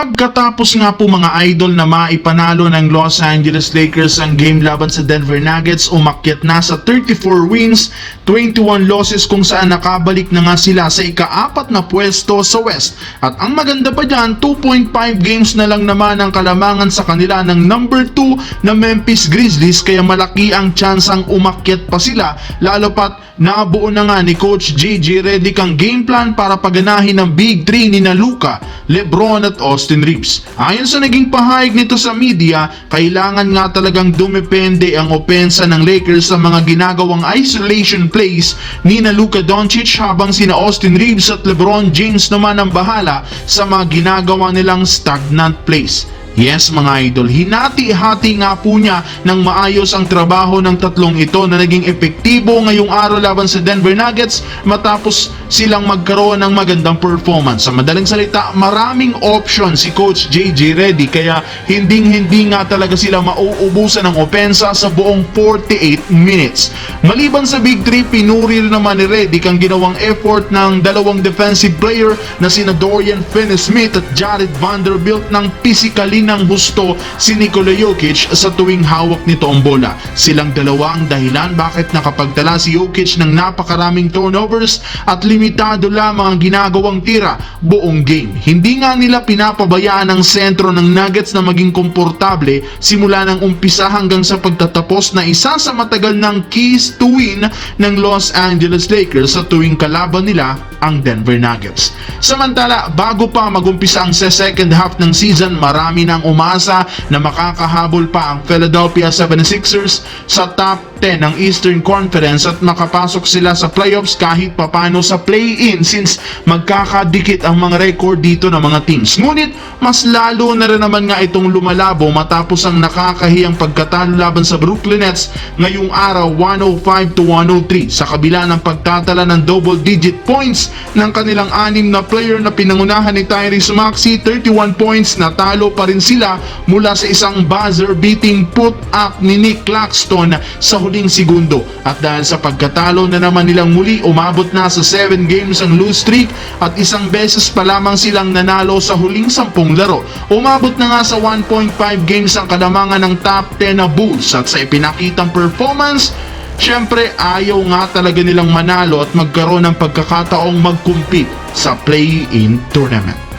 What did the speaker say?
Pagkatapos nga po mga idol na maipanalo ng Los Angeles Lakers ang game laban sa Denver Nuggets, umakyat na sa 34 wins, 21 losses kung saan nakabalik na nga sila sa ika-4 na pwesto sa West. At ang maganda pa dyan, 2.5 games na lang naman ang kalamangan sa kanila ng number 2 na Memphis Grizzlies, kaya malaki ang tsansang umakyat pa sila, lalo pat nabuo na nga ni Coach JJ Redick ang game plan para paganahin ng Big 3 ni Luka, LeBron at Austin Reeves. Ayon sa naging pahayag nito sa media, kailangan nga talagang dumepende ang opensa ng Lakers sa mga ginagawang isolation plays ni Luka Doncic, habang sina Austin Reeves at LeBron James naman ang bahala sa mga ginagawa nilang stagnant plays. Yes mga idol, hinati-hati nga po niya ng maayos ang trabaho ng tatlong ito na naging epektibo ngayong araw laban sa Denver Nuggets matapos silang magkaroon ng magandang performance. Sa madaling salita, maraming option si Coach JJ Redick, kaya hindi nga talaga sila mauubusan ng opensa sa buong 48 minutes. Maliban sa Big 3, pinuri rin naman ni Redick ang ginawang effort ng dalawang defensive player na sina Dorian Finney-Smith at Jared Vanderbilt ng physically ng husto si Nikola Jokic sa tuwing hawak nito ang bola. Silang dalawa ang dahilan bakit nakapagtala si Jokic ng napakaraming turnovers at limitado lamang ang ginagawang tira buong game. Hindi nga nila pinapabayaan ang sentro ng Nuggets na maging komportable simula ng umpisa hanggang sa pagtatapos na isa sa matagal ng keys to win ng Los Angeles Lakers sa tuwing kalaban nila ang Denver Nuggets. Samantala, bago pa magumpisa ang second half ng season, marami nang umasa na makakahabol pa ang Philadelphia 76ers sa top 10 ng Eastern Conference at makapasok sila sa playoffs kahit papano sa play-in, since magkakadikit ang mga record dito ng mga teams. Ngunit mas lalo na rin naman nga itong lumalabo matapos ang nakakahiyang pagkatalo laban sa Brooklyn Nets ngayong araw 105-103 sa kabila ng pagtatala ng double-digit points ng kanilang 6 na player na pinangunahan ni Tyrese Maxey. 31 points, natalo pa rin sila mula sa isang buzzer-beating put-up ni Nick Claxton sa huling segundo. At dahil sa pagkatalo na naman nilang muli, umabot na sa 7 games ang lose streak at isang beses pa lamang silang nanalo sa huling 10 laro. Umabot na nga sa 1.5 games ang kalamangan ng top 10 na Bulls, at sa ipinakitang performance, syempre ayaw nga talaga nilang manalo at magkaroon ng pagkakataong mag-compete sa play-in tournament.